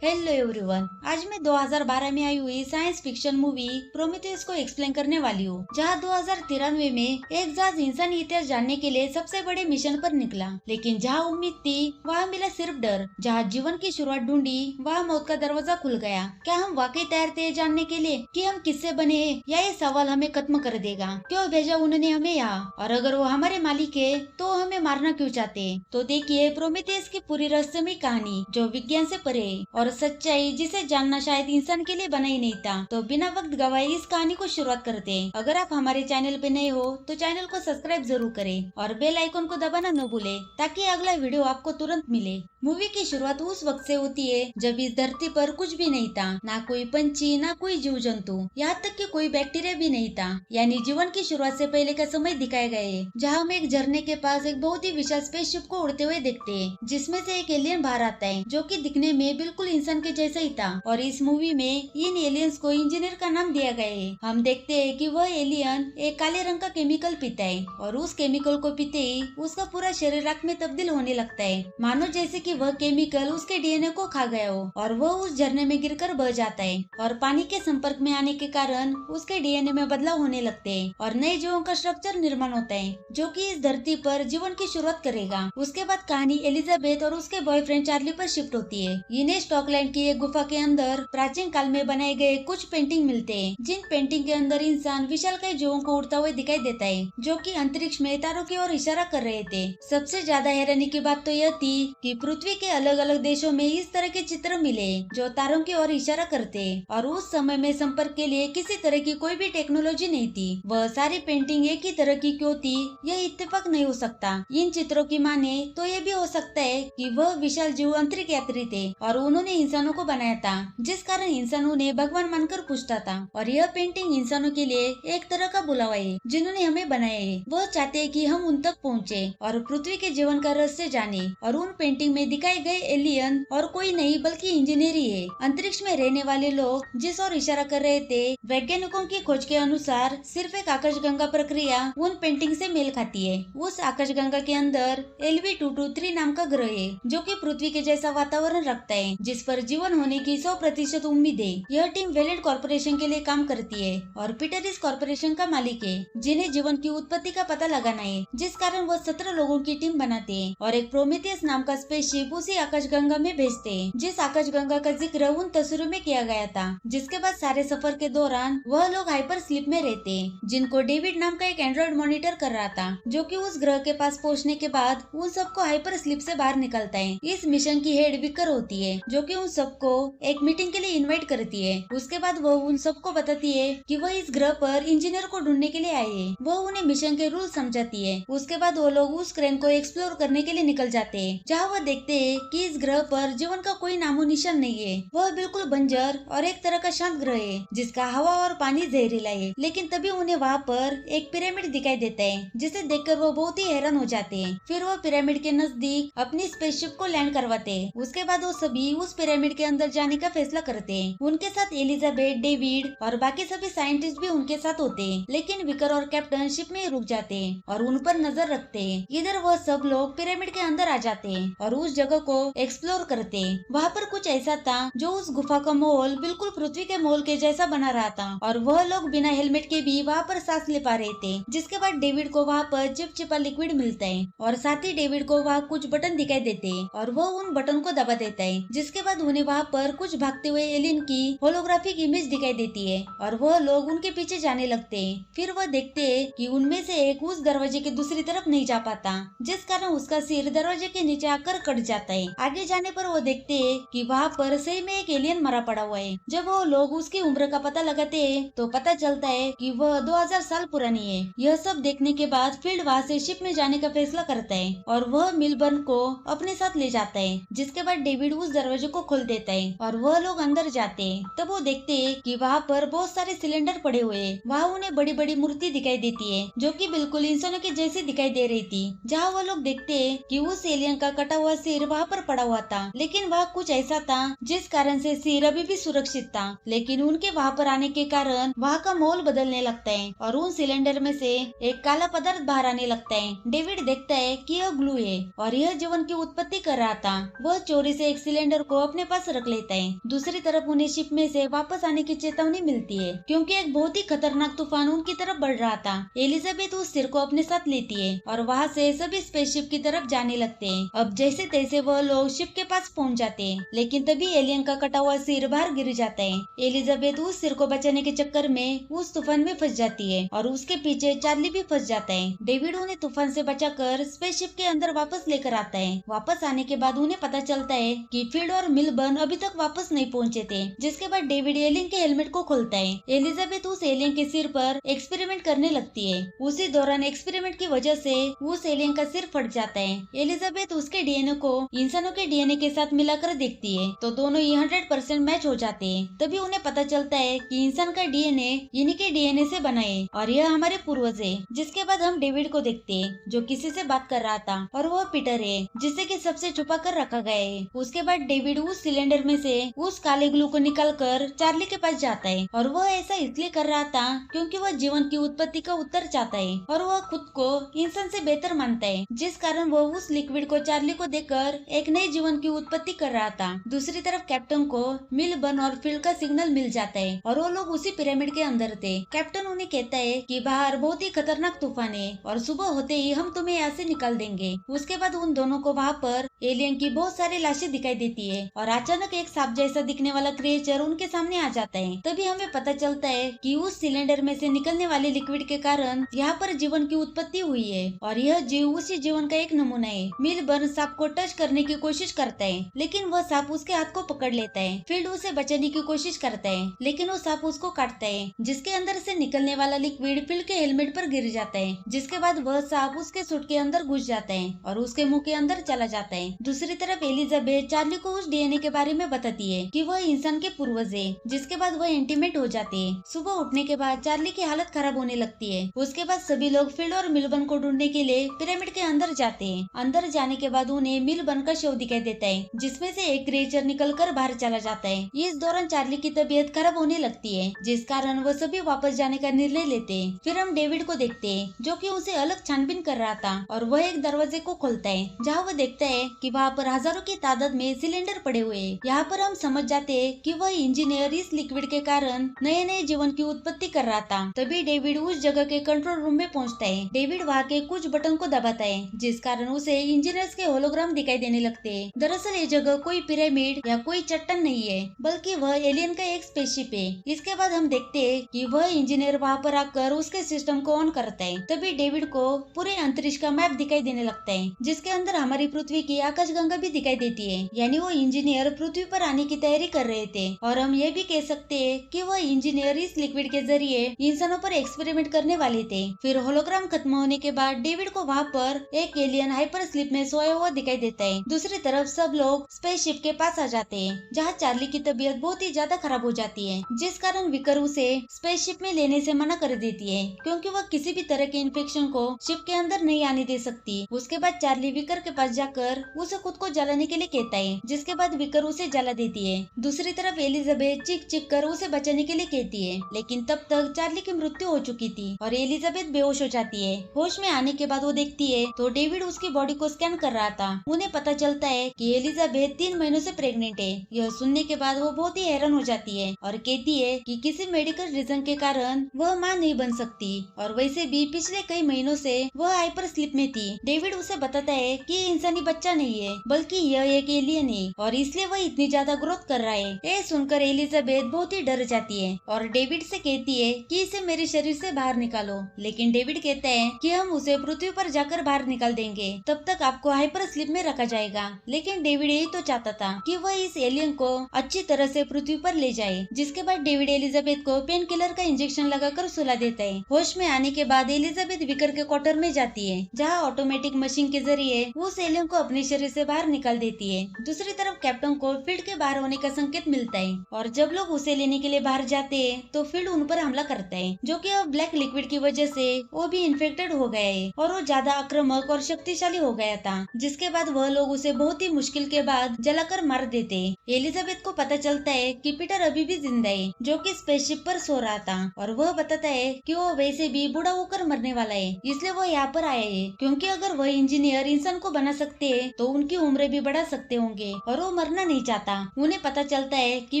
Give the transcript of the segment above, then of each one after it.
Hello everyone, आज मैं 2012 में आई हुई साइंस फिक्शन मूवी प्रोमीथियस को एक्सप्लेन करने वाली हूँ, जहाँ 2093 में एक जहाज इंसानी इतिहास जानने के लिए सबसे बड़े मिशन पर निकला, लेकिन जहाँ उम्मीद थी वहाँ मिला सिर्फ डर। जहाँ जीवन की शुरुआत ढूंढी वहाँ मौत का दरवाजा खुल गया। क्या हम वाकई तैयार थे जानने के लिए कि हम किससे बने हैं, या ये सवाल हमें खत्म कर देगा? क्यों भेजा उन्होंने हमें यहाँ, और अगर वो हमारे मालिक है तो हमें मारना क्यों चाहते हैं? तो देखिए प्रोमीथियस की पूरी रहस्यमयी कहानी जो विज्ञान से परे है और सच्चाई जिसे जानना शायद इंसान के लिए बना ही नहीं था। तो बिना वक्त गवाए इस कहानी को शुरुआत करते हैं। अगर आप हमारे चैनल पे नए हो तो चैनल को सब्सक्राइब जरूर करें और बेल आइकन को दबाना न भूले, ताकि अगला वीडियो आपको तुरंत मिले। मूवी की शुरुआत उस वक्त से होती है जब इस धरती पर कुछ भी नहीं था, ना कोई पंछी, ना कोई जीव जंतु, यहाँ तक कि कोई बैक्टीरिया भी नहीं था। यानी जीवन की शुरुआत से पहले का समय दिखाया गया है, जहाँ हम एक झरने के पास एक बहुत ही विशाल स्पेसशिप को उड़ते हुए देखते हैं, जिसमें से एक एलियन बाहर आता है जो कि दिखने में बिल्कुल इंसान के जैसा ही था। और इस मूवी में इन एलियंस को इंजीनियर का नाम दिया गया है। हम देखते हैं कि वह एलियन एक काले रंग का केमिकल पीता है और उस केमिकल को पीते ही उसका पूरा शरीर आग में तब्दील होने लगता है, मानो जैसे कि वह केमिकल उसके डीएनए को खा गया हो, और वह उस झरने में गिरकर बह जाता है। और पानी के संपर्क में आने के कारण उसके डीएनए में बदलाव होने लगते हैं और नए जीवों का स्ट्रक्चर निर्माण होता है, जो कि इस धरती पर जीवन की शुरुआत करेगा। उसके बाद कहानी एलिजाबेथ और उसके बॉयफ्रेंड चार्ली पर शिफ्ट होती है। इन्हें स्कॉटलैंड की एक गुफा के अंदर प्राचीन काल में बनाए गए कुछ पेंटिंग मिलते हैं, जिन पेंटिंग के अंदर इंसान विशालकाय जीवों को उड़ता हुआ दिखाई देता है, जो कि अंतरिक्ष में तारों की ओर इशारा कर रहे थे। सबसे ज्यादा हैरानी की बात तो यह थी कि पृथ्वी के अलग अलग देशों में इस तरह के चित्र मिले जो तारों की ओर इशारा करते, और उस समय में संपर्क के लिए किसी तरह की कोई भी टेक्नोलॉजी नहीं थी। वह सारी पेंटिंग एक ही तरह की क्यों थी, यह इत्तेफाक नहीं हो सकता। इन चित्रों की माने तो ये भी हो सकता है कि वह विशाल जीव अंतरिक्ष यात्री थे और उन्होंने इंसानों को बनाया था, जिस कारण इंसान उन्हें भगवान मानकर पूछता था। और यह पेंटिंग इंसानों के लिए एक तरह का बुलावा है, जिन्होंने हमें बनाया है। वह चाहते हैं कि हम उन तक पहुँचे और पृथ्वी के जीवन का रहस्य जाने। और उन पेंटिंग में दिखाए गए एलियन और कोई नहीं बल्कि इंजीनियर ही है। अंतरिक्ष में रहने वाले लोग जिस ओर इशारा कर रहे थे, वैज्ञानिकों की खोज के अनुसार सिर्फ एक आकाशगंगा प्रक्रिया उन पेंटिंग से मेल खाती है। उस आकाशगंगा के अंदर LV-223 नाम का ग्रह है, जो कि पृथ्वी के जैसा वातावरण रखता है, जिस पर जीवन होने की 100% उम्मीद है। यह टीम वेलेंट कॉर्पोरेशन के लिए काम करती है और पीटर इस कॉर्पोरेशन का मालिक है, जिन्हें जीवन की उत्पत्ति का पता लगाना है, जिस कारण वह 17 लोगों की टीम बनाते हैं और एक प्रोमीथियस नाम का स्पेसशिप उसी आकाशगंगा में भेजते हैं, जिस आकाशगंगा का जिक्र उन तस्वीरों में किया गया था। जिसके बाद सारे सफर के दौरान वह लोग हाइपर स्लीप में रहते हैं, जिनको डेविड नाम का एक एंड्रॉइड मॉनिटर कर रहा था, जो कि उस ग्रह के पास पहुंचने के बाद उन सबको हाइपर स्लीप से बाहर निकलता है। इस मिशन की हेड विकर होती है, जो कि उन सबको एक मीटिंग के लिए इनवाइट करती है। उसके बाद वह उन सबको बताती है कि वह इस ग्रह पर इंजीनियर को ढूंढने के लिए आए हैं। वह उन्हें मिशन के रूल समझाती है। उसके बाद वो लोग उस क्रेन को एक्सप्लोर करने के लिए निकल जाते हैं, जहाँ वह देखते हैं कि इस ग्रह पर जीवन का कोई नामो निशान नहीं है। वह बिल्कुल बंजर और एक तरह का शांत ग्रह है, जिसका हवा और पानी जहरीला है। लेकिन तभी उन्हें वहाँ पर एक पिरामिड दिखाई देता है, जिसे देखकर वो बहुत ही हैरान हो जाते हैं। फिर वो पिरामिड के नजदीक अपनी स्पेसशिप को लैंड करवाते हैं। उसके बाद वो सभी उस पिरामिड के अंदर जाने का फैसला करते हैं। उनके साथ एलिजाबेथ, डेविड और बाकी सभी साइंटिस्ट भी उनके साथ होते हैं, लेकिन विकर और कैप्टन शिप में रुक जाते हैं और उन पर नजर रखते हैं। इधर वह सब लोग पिरामिड के अंदर आ जाते हैं और उस जगह को एक्सप्लोर करते हैं। वहाँ पर कुछ ऐसा था जो उस गुफा का माहौल बिल्कुल पृथ्वी के माहौल के जैसा बना रहा था, और वह लोग बिना हेलमेट के भी वहाँ पर सांस ले पा रहे थे। जिसके बाद डेविड को वहाँ पर चिपचिपा लिक्विड मिलता है और साथ ही डेविड को वहाँ कुछ बटन दिखाई देते हैं और वह उन बटन को दबा देता है। जिसके बाद उन्हें वहाँ पर कुछ भागते हुए एलियन की होलोग्राफिक इमेज दिखाई देती है और वह लोग उनके पीछे जाने लगते हैं। फिर वह देखते हैं कि उनमें से एक उस दरवाजे के दूसरी तरफ नहीं जा पाता, जिस कारण उसका सिर दरवाजे के नीचे आकर कट जाता है। आगे जाने पर वो देखते हैं कि वहाँ पर सही में एक एलियन मरा पड़ा हुआ है। जब वो लोग उसकी उम्र का पता लगाते हैं तो पता चलता है कि वह 2000 साल पुरानी है। यह सब देखने के बाद फील्ड वहाँ से शिप में जाने का फैसला करता है और वह मिलबर्न को अपने साथ ले जाता है। जिसके बाद डेविड उस दरवाजे को खोल देता है और वह लोग अंदर जाते हैं। तब वो देखते हैं कि वहाँ पर बहुत सारे सिलेंडर पड़े हुए हैं। वहाँ उन्हें बड़ी बड़ी मूर्ति दिखाई देती है, जो कि बिल्कुल इंसानों के जैसी दिखाई दे रही थी। जहाँ वो लोग देखते हैं कि उस एलियन का कटा हुआ सिर वहाँ पर पड़ा हुआ था, लेकिन वह कुछ ऐसा था जिस कारण से सिर अभी भी सुरक्षित था। लेकिन उनके वहाँ पर आने के कारण वहाँ का माहौल बदलने लगता है और उन सिलेंडर में से एक काला पदार्थ बाहर आने लगता है। डेविड देखता है कि यह ग्लू है और यह जीवन की उत्पत्ति कर रहा था। वह चोरी से एक सिलेंडर को अपने पास रख लेता है। दूसरी तरफ उन्हें शिप में से वापस आने की चेतावनी मिलती है क्योंकि एक बहुत ही खतरनाक तूफान उनकी तरफ बढ़ रहा था। एलिजाबेथ उस सिर को अपने साथ लेती है और वहाँ से सभी स्पेसशिप की तरफ जाने लगते हैं। अब जैसे तैसे वह लोग शिप के पास पहुँच जाते हैं, लेकिन तभी एलियन का कटा हुआ सिर बाहर गिर जाता है। एलिजाबेथ उस सिर को बचाने के चक्कर में उस तूफान में फंस जाती है और उसके पीछे चार्ली भी फंस जाता है। डेविड उन्हें तूफान से बचाकर स्पेसशिप के अंदर वापस लेकर आता है। वापस आने के बाद उन्हें पता चलता है कि फील्ड और मिलबर्न अभी तक वापस नहीं पहुंचे थे। जिसके बाद डेविड एलियन के हेलमेट को खोलता है। एलिजाबेथ उस एलियन के सिर पर एक्सपेरिमेंट करने लगती है। उसी दौरान एक्सपेरिमेंट की वजह से उस एलियन का सिर फट जाता है। एलिजाबेथ उसके डीएनए को इंसानों के डीएनए के साथ मिलाकर देखती है तो दोनों ही 100% मैच हो जाते हैं। तभी उन्हें पता चलता है कि इंसान का डीएनए इन्हीं के डीएनए से बना है और यह हमारे पूर्वज है। जिसके बाद हम डेविड को देखते हैं जो किसी से बात कर रहा था और वह पीटर है जिसे कि सबसे छुपा कर रखा गया है। उसके बाद डेविड उस सिलेंडर में से उस काले ग्लू को निकालकर चार्ली के पास जाता है और वह ऐसा इसलिए कर रहा था क्योंकि वह जीवन की उत्पत्ति का उत्तर चाहता है और वह खुद को इंसान से बेहतर मानता है, जिस कारण वह उस लिक्विड को चार्ली को देकर एक नए जीवन की उत्पत्ति कर रहा था। दूसरी तरफ कैप्टन को मिलबर्न और फील्ड का सिग्नल मिल जाता है और वो लोग उसी पिरामिड के अंदर थे। कैप्टन उन्हें कहता है कि बाहर बहुत ही खतरनाक तूफान है और सुबह होते ही हम तुम्हें यहाँ से निकाल देंगे। उसके बाद उन दोनों को वहाँ पर एलियन की बहुत सारी लाशें दिखाई देती है और अचानक एक सांप जैसा दिखने वाला क्रिएचर उनके सामने आ जाता है। तभी हमें पता चलता है कि उस सिलेंडर में से निकलने वाले लिक्विड के कारण यहाँ पर जीवन की उत्पत्ति हुई है और यह जीव उसी जीवन का एक नमूना है। मिलबर्न सांप को टच करने की कोशिश करता है लेकिन वह सांप उसके हाथ को पकड़ लेता है। फील्ड उसे बचाने की कोशिश करता है लेकिन वो सांप उसको काटता है, जिसके अंदर से निकलने वाला लिक्विड फील्ड के हेलमेट पर गिर जाता है। जिसके बाद वह सांप उसके सूट के अंदर घुस जाता है और उसके मुंह के अंदर चला जाता है। दूसरी तरफ एलिजाबेथ चार्ली को उस डीएनए के बारे में बताती है कि वह इंसान के पूर्वज है। जिसके बाद वह इंटीमेट हो जाते हैं। सुबह उठने के बाद चार्ली की हालत खराब होने लगती है। उसके बाद सभी लोग फील्ड और मिलबर्न को ढूंढने के लिए पिरामिड के अंदर जाते हैं। अंदर जाने के बाद उन्हें मिलबर्न का शव दिखाई देता है जिसमें से एक क्रिएचर निकलकर बाहर चला जाता है। इस दौरान चार्ली की तबीयत खराब होने लगती है जिस कारण वह सभी वापस जाने का निर्णय लेते हैं। फिर हम डेविड को देखते हैं जो कि उसे अलग छानबीन कर रहा था और वह एक दरवाजे को खोलता है जहाँ वह देखता है कि वहाँ पर हजारों की तादाद में सिलेंडर पड़े हुए हैं। यहाँ पर हम समझ जाते हैं कि वह इंजीनियर इस लिक्विड के कारण नए नए जीवन की उत्पत्ति कर रहा था। तभी डेविड उस जगह के कंट्रोल रूम में पहुँचता है। डेविड वहाँ के कुछ बटन को दबाता है जिस कारण उसे इंजीनियर्स के होलोग्राम दिखाई देने लगते हैं। दरअसल ये जगह कोई पिरामिड या कोई चट्टान नहीं है बल्कि वह एलियन का एक स्पेसशिप है। इसके बाद हम देखते हैं कि वह इंजीनियर वहाँ पर आकर उसके सिस्टम को ऑन करता है। तभी डेविड को पूरे अंतरिक्ष का मैप दिखाई देने लगता है जिसके अंदर हमारी पृथ्वी की आकाशगंगा भी दिखाई देती है। यानी वो इंजीनियर पृथ्वी पर आने की तैयारी कर रहे थे और हम ये भी कह सकते हैं कि वह इंजीनियर इस लिक्विड के जरिए इंसानों पर एक्सपेरिमेंट करने वाले थे। फिर होलोग्राम खत्म होने के बाद डेविड को वहाँ पर एक एलियन हाइपर स्लीप में सोया हुआ दिखाई देता है। दूसरी तरफ सब लोग स्पेसशिप के पास आ जाते हैं जहाँ चार्ली की तबीयत बहुत ही ज्यादा खराब हो जाती है जिस कारण विकर उसे स्पेसशिप में लेने से मना कर देती है क्योंकि वह किसी भी तरह के इन्फेक्शन को शिप के अंदर नहीं आने दे सकती। उसके बाद चार्ली विकर के पास जाकर उसे खुद को जलाने के लिए कहता है जिसके बाद विकर उसे जला देती है। दूसरी तरफ एलिजाबेथ चीख चीख कर उसे बचाने के लिए कहती है लेकिन तब तक चार्ली की मृत्यु हो चुकी थी और एलिजाबेथ बेहोश हो जाती है। होश में आने के बाद वो देखती है तो डेविड उसकी बॉडी को स्कैन कर रहा था। उन्हें पता चलता है कि एलिजाबेथ 3 महीनों से प्रेग्नेंट है। यह सुनने के बाद वो बहुत ही हैरान हो जाती है और कहती है कि किसी मेडिकल रीजन के कारण वह मां नहीं बन सकती और वैसे भी पिछले कई महीनों से वह हाइपर स्लीप में थी। डेविड उसे बताता है कि ये इंसानी बच्चा नहीं है बल्कि यह एक एलियन है और इसलिए वह इतनी ज्यादा ग्रोथ कर रहा है। ये सुनकर एलिजाबेथ बहुत ही डर जाती है और डेविड से कहती है कि इसे मेरे शरीर से बाहर निकालो। लेकिन डेविड कहता है कि हम उसे पृथ्वी पर जाकर बाहर निकाल देंगे, तब तक आपको हाइपर स्लीप में रखा जाएगा। लेकिन डेविड यही तो चाहता था कि वह इस एलियन को अच्छी तरह से पृथ्वी पर ले जाए। जिसके बाद डेविड एलिजाबेथ को पेन किलर का इंजेक्शन लगाकर सुला देता है। होश में आने के बाद एलिजाबेथ विकर के क्वार्टर में जाती है जहाँ ऑटोमेटिक मशीन के जरिए उस एलियन को अपने शरीर से बाहर निकाल देती है। दूसरी तरफ कैप्टन को फील्ड के बाहर होने का संकेत मिलता है और जब लोग उसे लेने के लिए बाहर जाते हैं तो फील्ड उन पर हमला करता है जो कि अब ब्लैक लिक्विड की वजह से वो भी इन्फेक्टेड हो गया है और वो ज्यादा आक्रामक और शक्तिशाली हो गया था। जिसके बाद वह लोग उसे बहुत ही मुश्किल के बाद जलाकर मार देते हैं। एलिजाबेथ को पता चलता है कि पीटर अभी भी जिंदा है जो कि स्पेसशिप पर सो रहा था और वह बताता है कि वो वैसे भी बूढ़ा होकर मरने वाला है इसलिए वो यहाँ पर आए हैं क्योंकि अगर वह इंजीनियर इंसान को बना सकते हैं तो उनकी उम्र भी बढ़ा सकते होंगे और वो मरना नहीं चाहता। उन्हें पता चलता है कि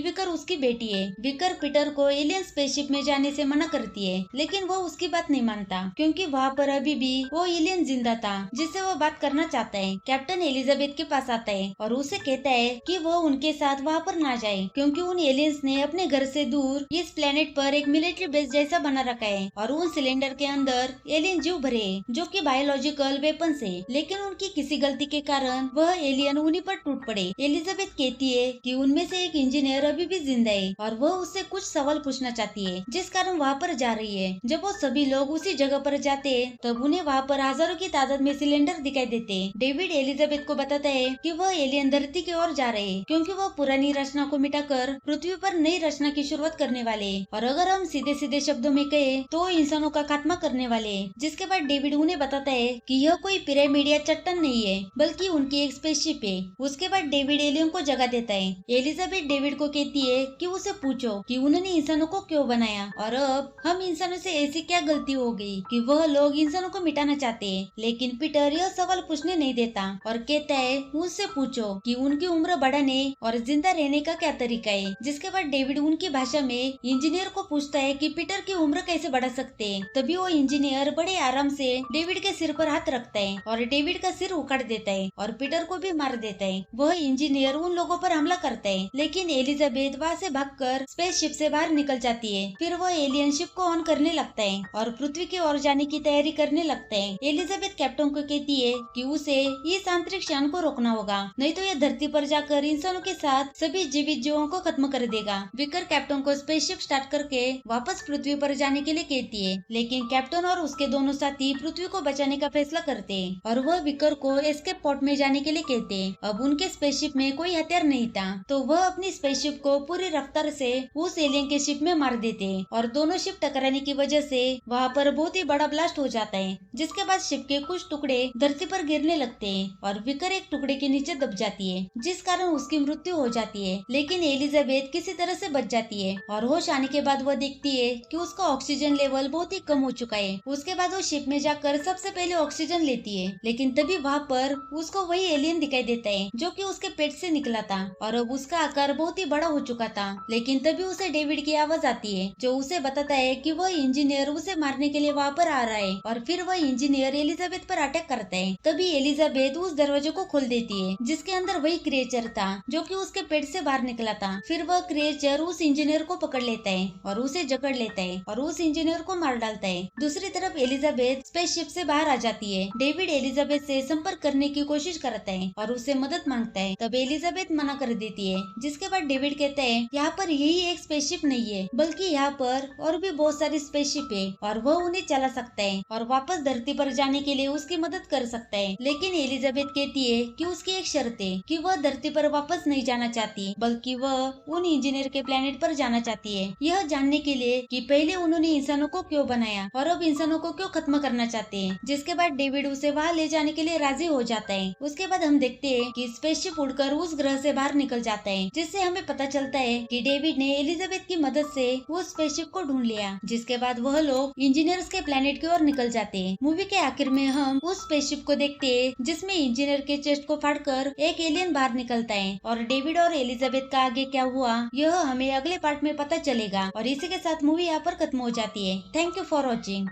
विकर उसकी बेटी है। विकर पीटर को एलियन स्पेसशिप में जाने से मना करती है, लेकिन वो उसकी बात नहीं मानता क्योंकि वहाँ पर अभी भी वो एलियन जिंदा था जिससे वो बात करना चाहता है। कैप्टन एलिजाबेथ के पास आता है और उसे कहता है कि वो उनके साथ वहाँ पर ना जाए क्योंकि उन एलियंस ने अपने घर से दूर इस प्लेनेट पर एक मिलिट्री बेस जैसा बना रखा है और उन सिलेंडर के अंदर एलियन जीव भरे हैं जो कि बायोलॉजिकल वेपन है। लेकिन उनकी किसी गलती के कारण वह एलियन उन्हीं पर टूट पड़े। एलिजाबेथ कहती है कि उनमें से एक इंजीनियर अभी भी जिंदा है और वह उससे कुछ सवाल पूछना चाहती है, जिस कारण वहाँ पर जा रही है। जब वो सभी लोग उसी जगह पर जाते हैं तब उन्हें वहाँ पर हजारों की तादाद में सिलेंडर दिखाई देते हैं। डेविड एलिजाबेथ को बताता है कि वह एलियन धरती की ओर जा रहे हैं क्योंकि वह पुरानी रचना को मिटाकर पृथ्वी पर नई रचना की शुरुआत करने वाले हैं और अगर हम सीधे सीधे शब्दों में कहें तो इंसानों का खात्मा करने वाले हैं। जिसके बाद डेविड उन्हें बताता है कि यह कोई पिरामिड या चट्टान नहीं है बल्कि उनकी एक स्पेसशिप है। उसके बाद डेविड एलियन को जगह देता है। एलिजाबेथ डेविड को कहती है कि उसे पूछो कि उन्होंने इंसानों को क्यों बनाया और अब हम इंसानों से ऐसी क्या गलती हो गई कि वह लोग इंसानों को मिटाना चाहते हैं। लेकिन पीटर यह सवाल पूछने नहीं देता और कहता है उससे पूछो कि उनकी उम्र बढ़ाने और जिंदा रहने का क्या तरीका है। जिसके बाद डेविड उनकी भाषा में इंजीनियर को पूछता है कि पीटर की उम्र कैसे बढ़ा सकते हैं। तभी वो इंजीनियर बड़े आराम से डेविड के सिर पर हाथ रखता है और डेविड का सिर उखाड़ देता है और पीटर को भी मार देता है। वह इंजीनियर उन लोगों पर हमला करता है लेकिन एलिजाबेथ वहाँ से भागकर स्पेसशिप से बाहर निकल जाती है। फिर वह एलियन शिप को ऑन करने लगता है और पृथ्वी की ओर जाने की तैयारी करने लगता है। एलिजाबेथ कैप्टन को कहती है कि उसे इस आंतरिक यान को रोकना होगा, नहीं तो यह धरती पर जाकर इंसानों के साथ सभी जीवित जीवों को खत्म कर देगा। विकर कैप्टन को स्पेसशिप स्टार्ट करके वापस पृथ्वी पर जाने के लिए कहती है, लेकिन कैप्टन और उसके दोनों साथी पृथ्वी को बचाने का फैसला करते हैं और वह विकर को एस्केप पोर्ट में जाने के लिए कहते हैं। अब उनके स्पेसशिप में कोई हथियार नहीं था तो वह अपनी स्पेसशिप को पूरी रफ्तार से उस एलियन के शिप में मार देते हैं और दोनों शिप टकराने की वजह से वहाँ पर बहुत ही बड़ा ब्लास्ट हो जाता है। जिसके बाद शिप के कुछ टुकड़े धरती पर गिरने लगते हैं और विकर एक टुकड़े के नीचे दब जाती है जिस कारण उसकी मृत्यु हो जाती है। लेकिन एलिजाबेथ किसी तरह से बच जाती है और होश आने के बाद वह देखती है कि उसका ऑक्सीजन लेवल बहुत ही कम हो चुका है। उसके बाद वो शिप में जाकर सबसे पहले ऑक्सीजन लेती है, लेकिन तभी वहाँ पर उसको वही एलियन दिखाई देता है जो कि उसके पेट से निकला था और अब उसका आकार बहुत ही बड़ा हो चुका था। लेकिन तभी उसे डेविड की आवाज आती है जो उसे बताता है कि वह इंजीनियर उसे मारने के लिए वहाँ पर आ रहा है और फिर वह इंजीनियर एलिजाबेथ पर अटैक करता है। तभी एलिजाबेथ उस दरवाजे को खोल देती है जिसके अंदर वही क्रिएचर था जो कि उसके पेट से बाहर निकला था। फिर वह क्रिएचर उस इंजीनियर को पकड़ लेता है और उसे जकड़ लेता है और उस इंजीनियर को मार डालता है। दूसरी तरफ एलिजाबेथ स्पेसशिप से बाहर आ जाती है। डेविड एलिजाबेथ से संपर्क करने की कोशिश करता है और उससे मदद मांगता है, तब एलिजाबेथ मना कर देती है। जिसके बाद डेविड कहता है यहाँ पर यही एक स्पेसशिप नहीं है बल्कि यहाँ पर और भी बहुत सारी स्पेसशिप है और वह उन्हें चला सकता है और वापस धरती पर जाने के लिए उसकी मदद कर सकता है। लेकिन एलिजाबेथ कहती है कि उसकी एक शर्त है कि वह धरती पर वापस नहीं जाना चाहती बल्कि वह उन इंजीनियर के प्लेनेट पर जाना चाहती है, यह जानने के लिए कि पहले उन्होंने इंसानों को क्यों बनाया और अब इंसानों को क्यों खत्म करना चाहते हैं। जिसके बाद डेविड उसे वहाँ ले जाने के लिए राजी हो जाता है। उसके बाद हम देखते हैं कि स्पेसशिप उड़कर उस ग्रह से बाहर निकल जाता है, जिससे हमें पता चलता है कि डेविड ने एलिजाबेथ की मदद से उस स्पेसशिप को ढूंढ लिया। जिसके बाद वह लोग इंजीनियर्स के प्लेनेट की ओर निकल जाते हैं। मूवी के आखिर में हम उस स्पेसशिप को देखते हैं जिसमें इंजीनियर के चेस्ट को फाड़कर एक एलियन बाहर निकलता है और डेविड और एलिजाबेथ का आगे क्या हुआ यह हमें अगले पार्ट में पता चलेगा। और इसी के साथ मूवी यहाँ पर खत्म हो जाती है। Thank you for watching.